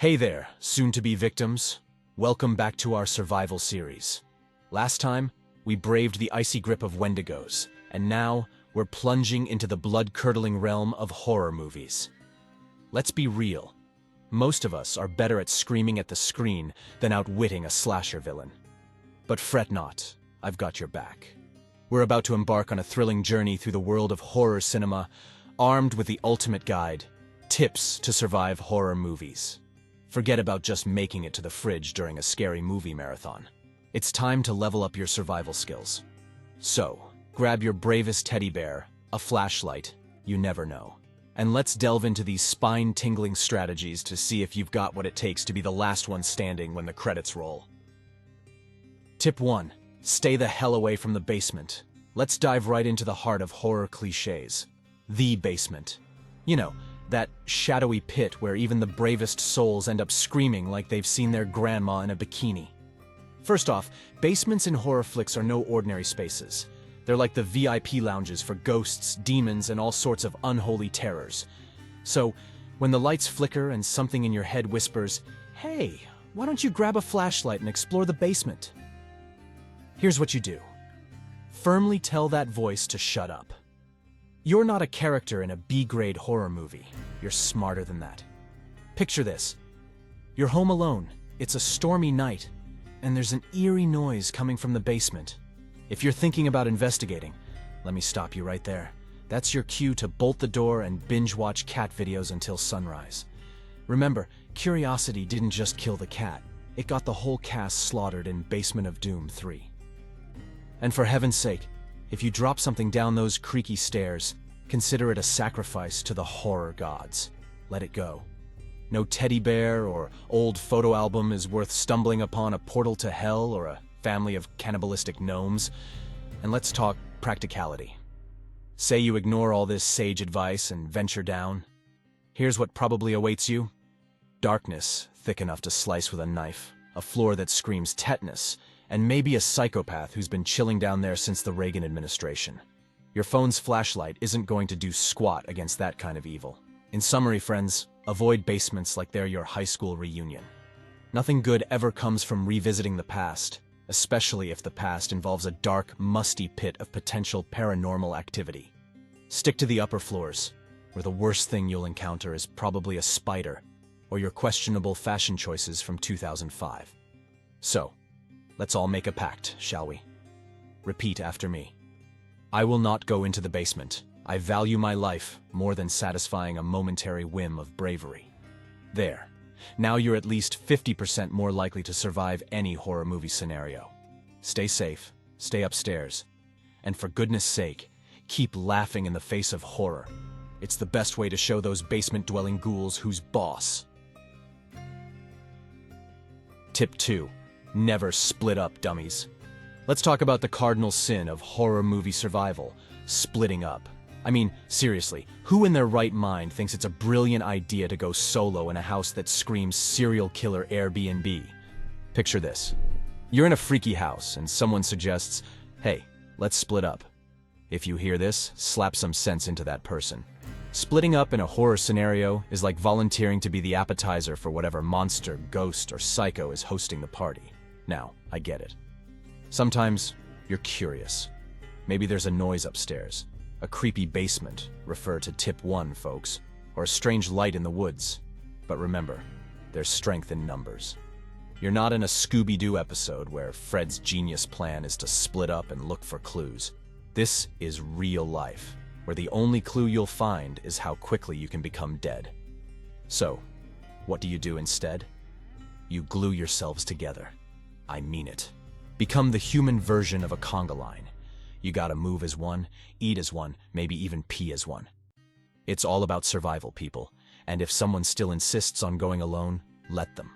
Hey there, soon-to-be victims. Welcome back to our survival series. Last time, we braved the icy grip of Wendigos, and now we're plunging into the blood-curdling realm of horror movies. Let's be real. Most of us are better at screaming at the screen than outwitting a slasher villain. But fret not, I've got your back. We're about to embark on a thrilling journey through the world of horror cinema, armed with the ultimate guide, tips to survive horror movies. Forget about just making it to the fridge during a scary movie marathon. It's time to level up your survival skills. So, grab your bravest teddy bear, a flashlight, you never know. And let's delve into these spine-tingling strategies to see if you've got what it takes to be the last one standing when the credits roll. Tip 1. Stay the hell away from the basement. Let's dive right into the heart of horror cliches. The basement. You know, that shadowy pit where even the bravest souls end up screaming like they've seen their grandma in a bikini. First off, basements in horror flicks are no ordinary spaces. They're like the VIP lounges for ghosts, demons, and all sorts of unholy terrors. So, when the lights flicker and something in your head whispers, "Hey, why don't you grab a flashlight and explore the basement?" Here's what you do. Firmly tell that voice to shut up. You're not a character in a B-grade horror movie. You're smarter than that. Picture this. You're home alone. It's a stormy night, and there's an eerie noise coming from the basement. If you're thinking about investigating, let me stop you right there. That's your cue to bolt the door and binge-watch cat videos until sunrise. Remember, curiosity didn't just kill the cat. It got the whole cast slaughtered in Basement of Doom 3. And for heaven's sake, if you drop something down those creaky stairs, consider it a sacrifice to the horror gods. Let it go. No teddy bear or old photo album is worth stumbling upon a portal to hell or a family of cannibalistic gnomes. And let's talk practicality. Say you ignore all this sage advice and venture down. Here's what probably awaits you. Darkness thick enough to slice with a knife, a floor that screams tetanus, and maybe a psychopath who's been chilling down there since the Reagan administration. Your phone's flashlight isn't going to do squat against that kind of evil. In summary, friends, avoid basements like they're your high school reunion. Nothing good ever comes from revisiting the past, especially if the past involves a dark, musty pit of potential paranormal activity. Stick to the upper floors, where the worst thing you'll encounter is probably a spider or your questionable fashion choices from 2005. So, let's all make a pact, shall we? Repeat after me. I will not go into the basement. I value my life more than satisfying a momentary whim of bravery. There. Now you're at least 50% more likely to survive any horror movie scenario. Stay safe, stay upstairs, and for goodness sake, keep laughing in the face of horror. It's the best way to show those basement-dwelling ghouls who's boss. Tip 2. Never split up, dummies. Let's talk about the cardinal sin of horror movie survival, splitting up. I mean, seriously, who in their right mind thinks it's a brilliant idea to go solo in a house that screams serial killer Airbnb? Picture this. You're in a freaky house and someone suggests, "Hey, let's split up." If you hear this, slap some sense into that person. Splitting up in a horror scenario is like volunteering to be the appetizer for whatever monster, ghost, or psycho is hosting the party. Now, I get it. Sometimes, you're curious. Maybe there's a noise upstairs, a creepy basement, refer to tip 1, folks, or a strange light in the woods. But remember, there's strength in numbers. You're not in a Scooby-Doo episode where Fred's genius plan is to split up and look for clues. This is real life, where the only clue you'll find is how quickly you can become dead. So, what do you do instead? You glue yourselves together. I mean it. Become the human version of a conga line. You gotta move as one, eat as one, maybe even pee as one. It's all about survival, people, and if someone still insists on going alone, let them.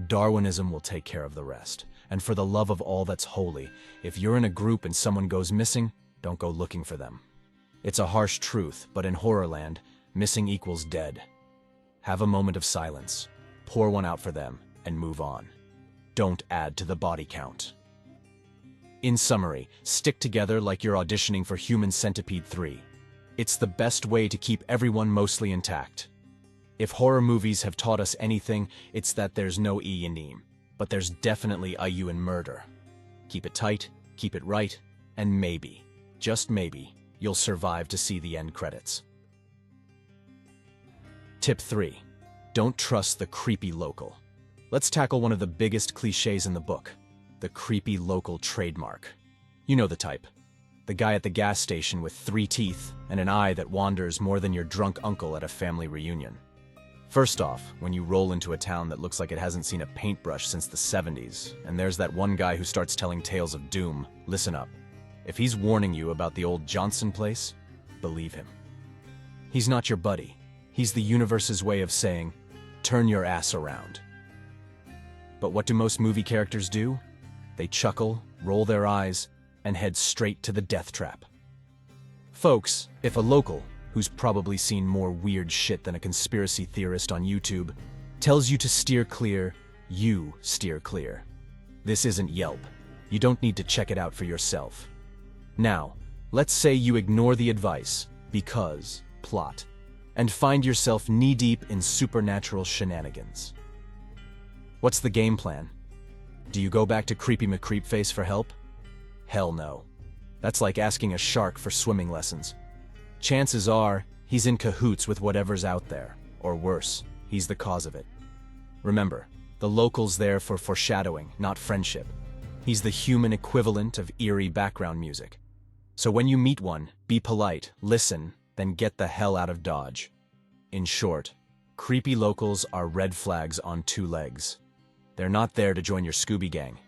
Darwinism will take care of the rest. And for the love of all that's holy, if you're in a group and someone goes missing, don't go looking for them. It's a harsh truth, but in Horrorland, missing equals dead. Have a moment of silence, pour one out for them, and move on. Don't add to the body count. In summary, stick together like you're auditioning for Human Centipede 3. It's the best way to keep everyone mostly intact. If horror movies have taught us anything, it's that there's no E in name, but there's definitely a U in murder. Keep it tight, keep it right, and maybe, just maybe, you'll survive to see the end credits. Tip 3. Don't trust the creepy local. Let's tackle one of the biggest cliches in the book, the creepy local trademark. You know the type. The guy at the gas station with 3 teeth and an eye that wanders more than your drunk uncle at a family reunion. First off, when you roll into a town that looks like it hasn't seen a paintbrush since the 70s, and there's that one guy who starts telling tales of doom, listen up. If he's warning you about the old Johnson place, believe him. He's not your buddy. He's the universe's way of saying, turn your ass around. But what do most movie characters do? They chuckle, roll their eyes, and head straight to the death trap. Folks, if a local, who's probably seen more weird shit than a conspiracy theorist on YouTube, tells you to steer clear, you steer clear. This isn't Yelp. You don't need to check it out for yourself. Now, let's say you ignore the advice, because plot, and find yourself knee-deep in supernatural shenanigans. What's the game plan? Do you go back to Creepy McCreepface for help? Hell no. That's like asking a shark for swimming lessons. Chances are, he's in cahoots with whatever's out there, or worse, he's the cause of it. Remember, the local's there for foreshadowing, not friendship. He's the human equivalent of eerie background music. So when you meet one, be polite, listen, then get the hell out of Dodge. In short, creepy locals are red flags on 2 legs. They're not there to join your Scooby Gang.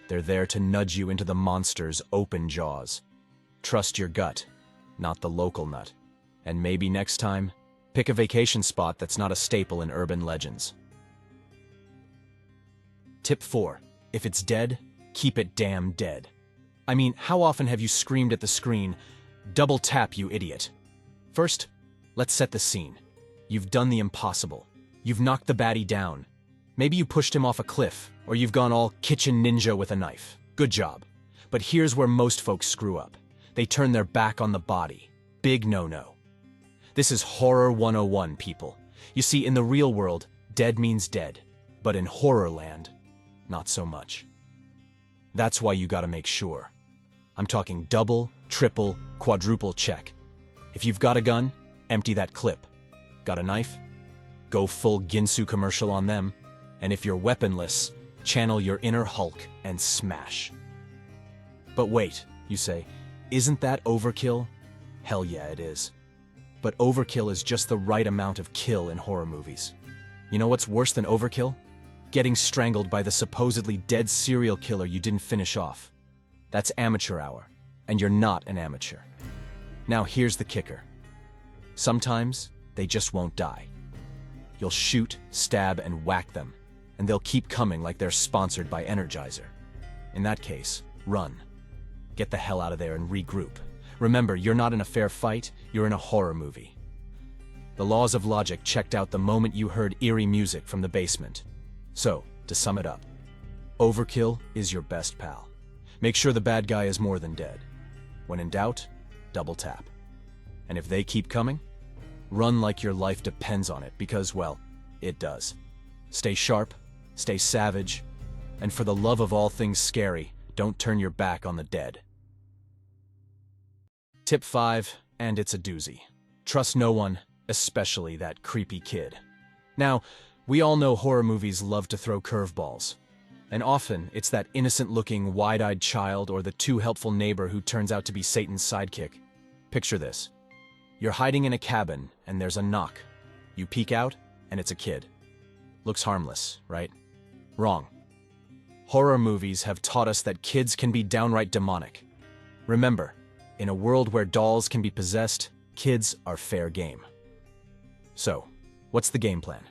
They're there to nudge you into the monster's open jaws. Trust your gut, not the local nut. And maybe next time, pick a vacation spot that's not a staple in urban legends. Tip 4. If it's dead, keep it damn dead. I mean, how often have you screamed at the screen, double tap, you idiot? First, let's set the scene. You've done the impossible. You've knocked the baddie down. Maybe you pushed him off a cliff, or you've gone all kitchen ninja with a knife. Good job. But here's where most folks screw up. They turn their back on the body. Big no-no. This is Horror 101, people. You see, in the real world, dead means dead. But in horror land, not so much. That's why you gotta make sure. I'm talking double, triple, quadruple check. If you've got a gun, empty that clip. Got a knife? Go full Ginsu commercial on them. And if you're weaponless, channel your inner Hulk and smash. But wait, you say, isn't that overkill? Hell yeah, it is. But overkill is just the right amount of kill in horror movies. You know what's worse than overkill? Getting strangled by the supposedly dead serial killer you didn't finish off. That's amateur hour, and you're not an amateur. Now here's the kicker. Sometimes they just won't die. You'll shoot, stab, and whack them, and they'll keep coming like they're sponsored by Energizer. In that case, run. Get the hell out of there and regroup. Remember, you're not in a fair fight, you're in a horror movie. The laws of logic checked out the moment you heard eerie music from the basement. So, to sum it up, overkill is your best pal. Make sure the bad guy is more than dead. When in doubt, double tap. And if they keep coming, run like your life depends on it because, well, it does. Stay sharp, stay savage, and for the love of all things scary, don't turn your back on the dead. Tip 5, and it's a doozy. Trust no one, especially that creepy kid. Now, we all know horror movies love to throw curveballs. And often, it's that innocent-looking, wide-eyed child or the too helpful neighbor who turns out to be Satan's sidekick. Picture this. You're hiding in a cabin, and there's a knock. You peek out, and it's a kid. Looks harmless, right? Wrong. Horror movies have taught us that kids can be downright demonic. Remember, in a world where dolls can be possessed, kids are fair game. So, what's the game plan?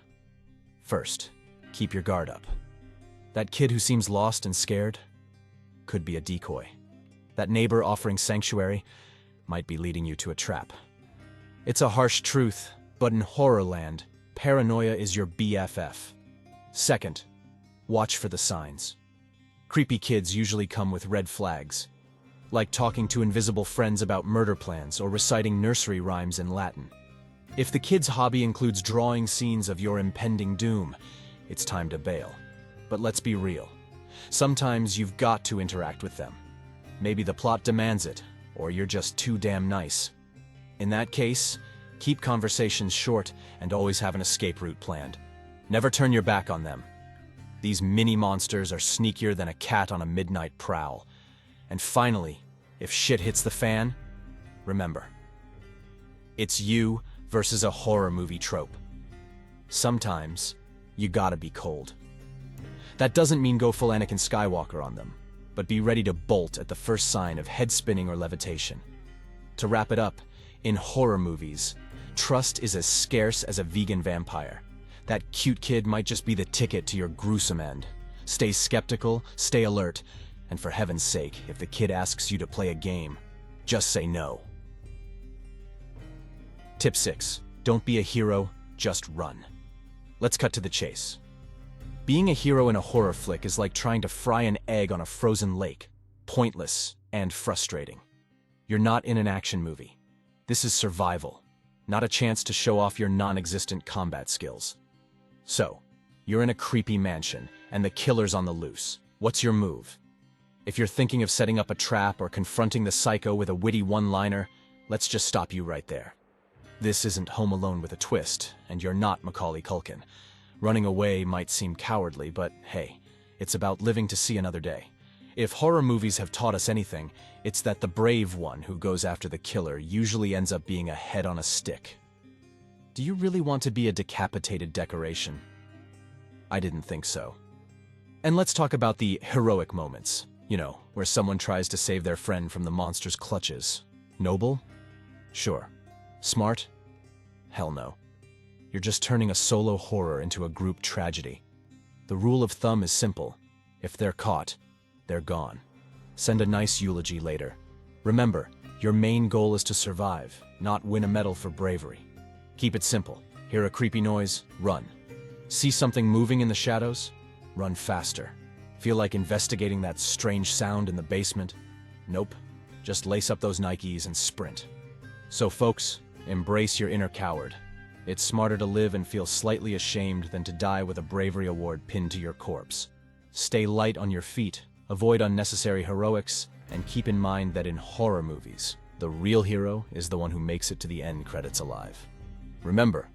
First, keep your guard up. That kid who seems lost and scared could be a decoy. That neighbor offering sanctuary might be leading you to a trap. It's a harsh truth, but in Horrorland, paranoia is your BFF. Second, watch for the signs. Creepy kids usually come with red flags, like talking to invisible friends about murder plans or reciting nursery rhymes in Latin. If the kid's hobby includes drawing scenes of your impending doom, it's time to bail. But let's be real. Sometimes you've got to interact with them. Maybe the plot demands it, or you're just too damn nice. In that case, keep conversations short and always have an escape route planned. Never turn your back on them. These mini-monsters are sneakier than a cat on a midnight prowl. And finally, if shit hits the fan, remember, it's you versus a horror movie trope. Sometimes, you gotta be cold. That doesn't mean go full Anakin Skywalker on them, but be ready to bolt at the first sign of head spinning or levitation. To wrap it up, in horror movies, trust is as scarce as a vegan vampire. That cute kid might just be the ticket to your gruesome end. Stay skeptical, stay alert, and for heaven's sake, if the kid asks you to play a game, just say no. Tip 6. Don't be a hero, just run. Let's cut to the chase. Being a hero in a horror flick is like trying to fry an egg on a frozen lake. Pointless and frustrating. You're not in an action movie. This is survival, not a chance to show off your non-existent combat skills. So, you're in a creepy mansion, and the killer's on the loose. What's your move? If you're thinking of setting up a trap or confronting the psycho with a witty one-liner, let's just stop you right there. This isn't Home Alone with a twist, and you're not Macaulay Culkin. Running away might seem cowardly, but hey, it's about living to see another day. If horror movies have taught us anything, it's that the brave one who goes after the killer usually ends up being a head on a stick. Do you really want to be a decapitated decoration? I didn't think so. And let's talk about the heroic moments. You know, where someone tries to save their friend from the monster's clutches. Noble? Sure. Smart? Hell no. You're just turning a solo horror into a group tragedy. The rule of thumb is simple. If they're caught, they're gone. Send a nice eulogy later. Remember, your main goal is to survive, not win a medal for bravery. Keep it simple. Hear a creepy noise? Run. See something moving in the shadows? Run faster. Feel like investigating that strange sound in the basement? Nope. Just lace up those Nikes and sprint. So folks, embrace your inner coward. It's smarter to live and feel slightly ashamed than to die with a bravery award pinned to your corpse. Stay light on your feet, avoid unnecessary heroics, and keep in mind that in horror movies, the real hero is the one who makes it to the end credits alive. Remember,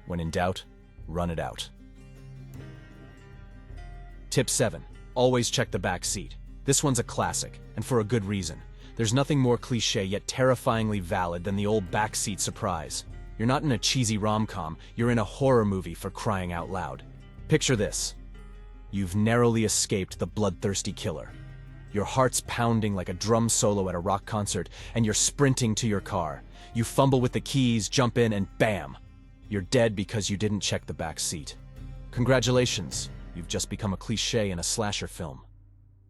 when in doubt, run it out. Tip 7. Always check the back seat. This one's a classic, and for a good reason. There's nothing more cliché yet terrifyingly valid than the old backseat surprise. You're not in a cheesy rom-com, you're in a horror movie, for crying out loud. Picture this. You've narrowly escaped the bloodthirsty killer. Your heart's pounding like a drum solo at a rock concert, and you're sprinting to your car. You fumble with the keys, jump in, and bam! You're dead because you didn't check the back seat. Congratulations, you've just become a cliché in a slasher film.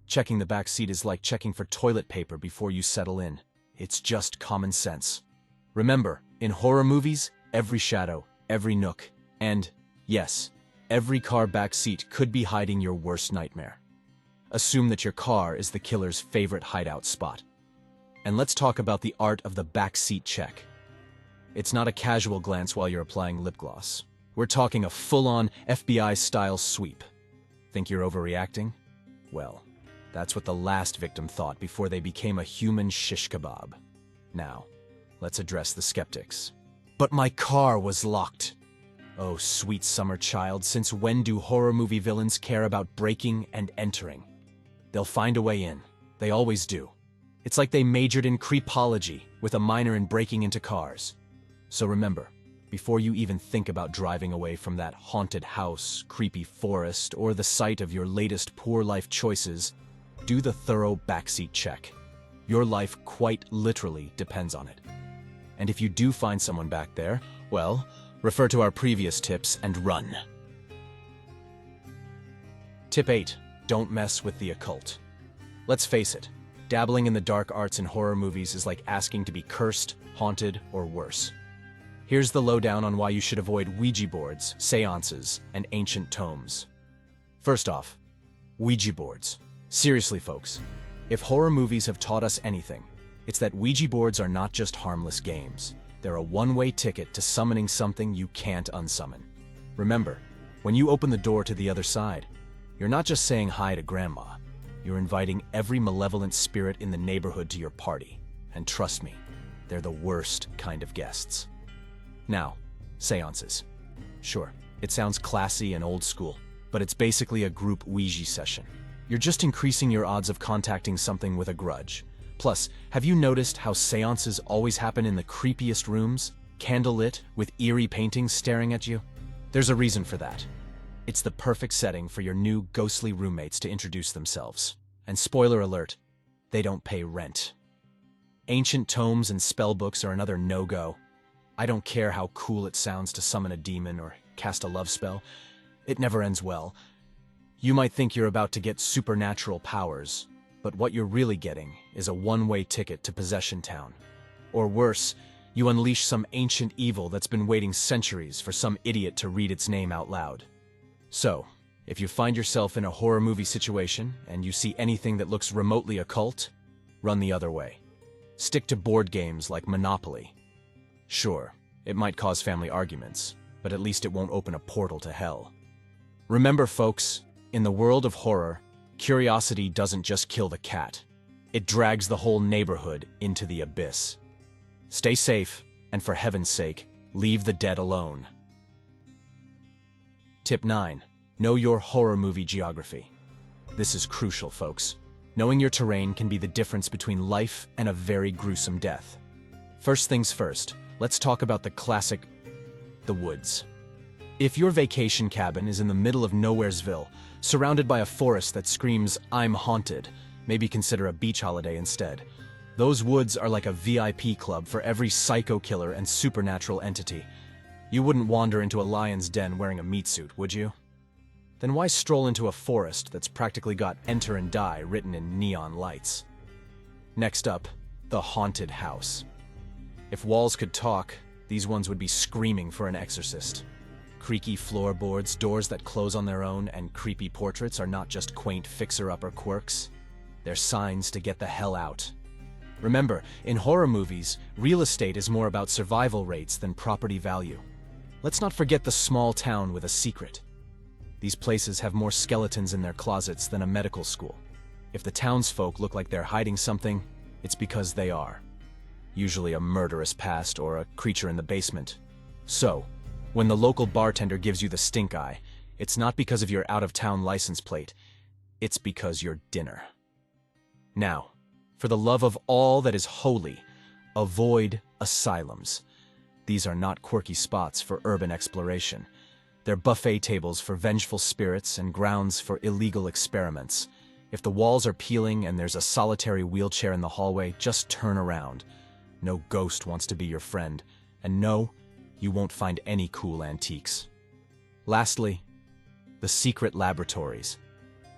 Checking the back seat is like checking for toilet paper before you settle in. It's just common sense. Remember, in horror movies, every shadow, every nook, and, yes, every car back seat could be hiding your worst nightmare. Assume that your car is the killer's favorite hideout spot. And let's talk about the art of the back seat check. It's not a casual glance while you're applying lip gloss. We're talking a full-on FBI-style sweep. Think you're overreacting? Well, that's what the last victim thought before they became a human shish kebab. Now, let's address the skeptics. But my car was locked. Oh, sweet summer child, since when do horror movie villains care about breaking and entering? They'll find a way in. They always do. It's like they majored in creepology with a minor in breaking into cars. So remember, before you even think about driving away from that haunted house, creepy forest, or the site of your latest poor life choices, do the thorough backseat check. Your life quite literally depends on it. And if you do find someone back there, well, refer to our previous tips and run. Tip 8. Don't mess with the occult. Let's face it, dabbling in the dark arts in horror movies is like asking to be cursed, haunted, or worse. Here's the lowdown on why you should avoid Ouija boards, seances, and ancient tomes. First off, Ouija boards. Seriously, folks, if horror movies have taught us anything, it's that Ouija boards are not just harmless games. They're a one-way ticket to summoning something you can't unsummon. Remember, when you open the door to the other side, you're not just saying hi to Grandma. You're inviting every malevolent spirit in the neighborhood to your party. And trust me, they're the worst kind of guests. Now, seances. Sure, it sounds classy and old school, but it's basically a group Ouija session. You're just increasing your odds of contacting something with a grudge. Plus, have you noticed how seances always happen in the creepiest rooms, candlelit, with eerie paintings staring at you? There's a reason for that. It's the perfect setting for your new ghostly roommates to introduce themselves. And spoiler alert, they don't pay rent. Ancient tomes and spellbooks are another no-go. I don't care how cool it sounds to summon a demon or cast a love spell. It never ends well. You might think you're about to get supernatural powers, but what you're really getting is a one-way ticket to Possession Town. Or worse, you unleash some ancient evil that's been waiting centuries for some idiot to read its name out loud. So, if you find yourself in a horror movie situation and you see anything that looks remotely occult, run the other way. Stick to board games like Monopoly. Sure, it might cause family arguments, but at least it won't open a portal to hell. Remember, folks, in the world of horror, curiosity doesn't just kill the cat. It drags the whole neighborhood into the abyss. Stay safe, and for heaven's sake, leave the dead alone. Tip 9. Know your horror movie geography. This is crucial, folks. Knowing your terrain can be the difference between life and a very gruesome death. First things first, let's talk about the classic, the woods. If your vacation cabin is in the middle of Nowheresville, surrounded by a forest that screams, "I'm haunted," maybe consider a beach holiday instead. Those woods are like a VIP club for every psycho killer and supernatural entity. You wouldn't wander into a lion's den wearing a meat suit, would you? Then why stroll into a forest that's practically got "Enter and Die" written in neon lights? Next up, the haunted house. If walls could talk, these ones would be screaming for an exorcist. Creaky floorboards, doors that close on their own, and creepy portraits are not just quaint fixer-upper quirks. They're signs to get the hell out. Remember, in horror movies, real estate is more about survival rates than property value. Let's not forget the small town with a secret. These places have more skeletons in their closets than a medical school. If the townsfolk look like they're hiding something, it's because they are. Usually a murderous past or a creature in the basement. So, when the local bartender gives you the stink eye, it's not because of your out-of-town license plate, it's because you're dinner. Now, for the love of all that is holy, avoid asylums. These are not quirky spots for urban exploration. They're buffet tables for vengeful spirits and grounds for illegal experiments. If the walls are peeling and there's a solitary wheelchair in the hallway, just turn around. No ghost wants to be your friend, and no, you won't find any cool antiques. Lastly, the secret laboratories.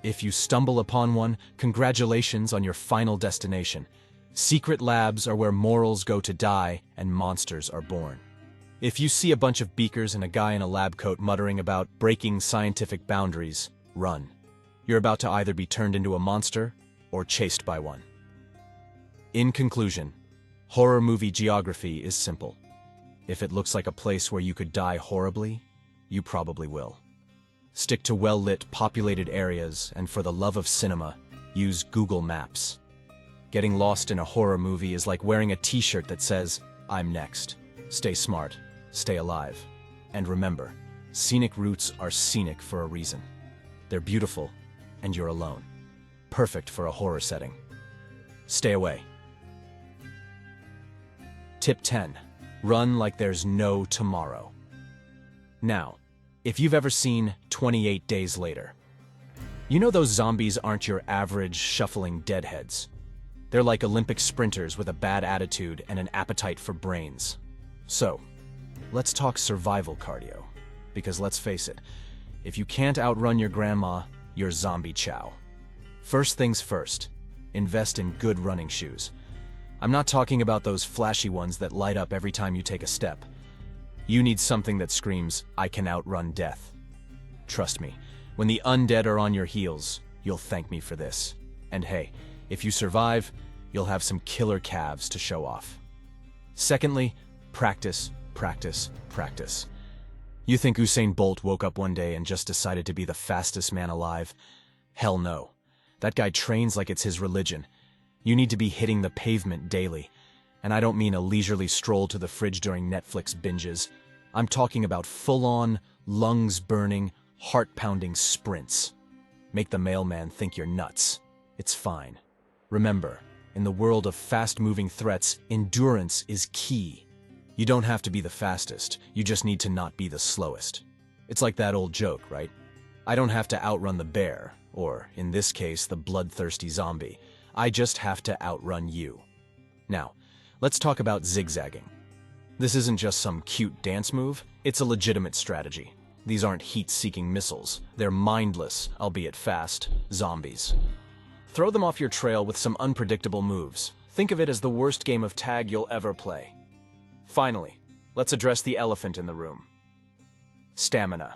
If you stumble upon one, congratulations on your final destination. Secret labs are where morals go to die and monsters are born. If you see a bunch of beakers and a guy in a lab coat muttering about breaking scientific boundaries, run. You're about to either be turned into a monster or chased by one. In conclusion, horror movie geography is simple. If it looks like a place where you could die horribly, you probably will. Stick to well-lit, populated areas, and for the love of cinema, use Google Maps. Getting lost in a horror movie is like wearing a t-shirt that says, "I'm next." Stay smart, stay alive. And remember, scenic routes are scenic for a reason. They're beautiful, and you're alone. Perfect for a horror setting. Stay away. Tip 10. Run like there's no tomorrow. Now, if you've ever seen 28 Days Later, you know those zombies aren't your average shuffling deadheads. They're like Olympic sprinters with a bad attitude and an appetite for brains. So, let's talk survival cardio. Because let's face it, if you can't outrun your grandma, you're zombie chow. First things first, invest in good running shoes. I'm not talking about those flashy ones that light up every time you take a step. You need something that screams, "I can outrun death." Trust me, when the undead are on your heels, you'll thank me for this. And hey, if you survive, you'll have some killer calves to show off. Secondly, Practice, practice, practice. You think Usain Bolt woke up one day and just decided to be the fastest man alive? Hell no. That guy trains like it's his religion. You need to be hitting the pavement daily. And I don't mean a leisurely stroll to the fridge during Netflix binges. I'm talking about full-on, lungs-burning, heart-pounding sprints. Make the mailman think you're nuts. It's fine. Remember, in the world of fast-moving threats, endurance is key. You don't have to be the fastest, you just need to not be the slowest. It's like that old joke, right? I don't have to outrun the bear, or, in this case, the bloodthirsty zombie. I just have to outrun you. Now, let's talk about zigzagging. This isn't just some cute dance move, it's a legitimate strategy. These aren't heat-seeking missiles. They're mindless, albeit fast, zombies. Throw them off your trail with some unpredictable moves. Think of it as the worst game of tag you'll ever play. Finally, let's address the elephant in the room. Stamina.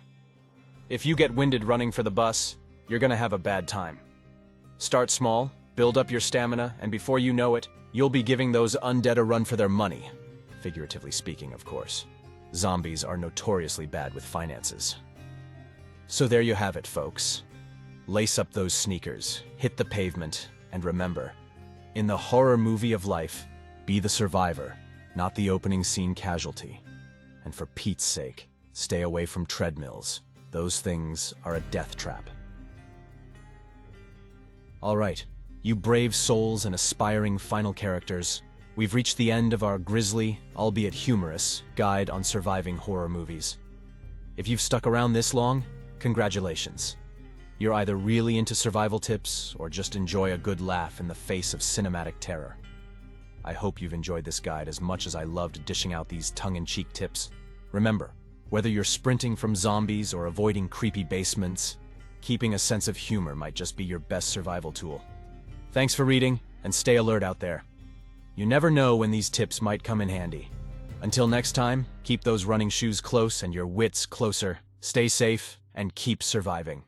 If you get winded running for the bus, you're gonna have a bad time. Start small, build up your stamina, and before you know it, you'll be giving those undead a run for their money. Figuratively speaking, of course. Zombies are notoriously bad with finances. So there you have it, folks. Lace up those sneakers, hit the pavement, and remember, in the horror movie of life, be the survivor, not the opening scene casualty. And for Pete's sake, stay away from treadmills. Those things are a death trap. All right, you brave souls and aspiring final characters, we've reached the end of our grisly, albeit humorous, guide on surviving horror movies. If you've stuck around this long, congratulations. You're either really into survival tips or just enjoy a good laugh in the face of cinematic terror. I hope you've enjoyed this guide as much as I loved dishing out these tongue-in-cheek tips. Remember, whether you're sprinting from zombies or avoiding creepy basements, keeping a sense of humor might just be your best survival tool. Thanks for reading, and stay alert out there. You never know when these tips might come in handy. Until next time, keep those running shoes close and your wits closer. Stay safe and keep surviving.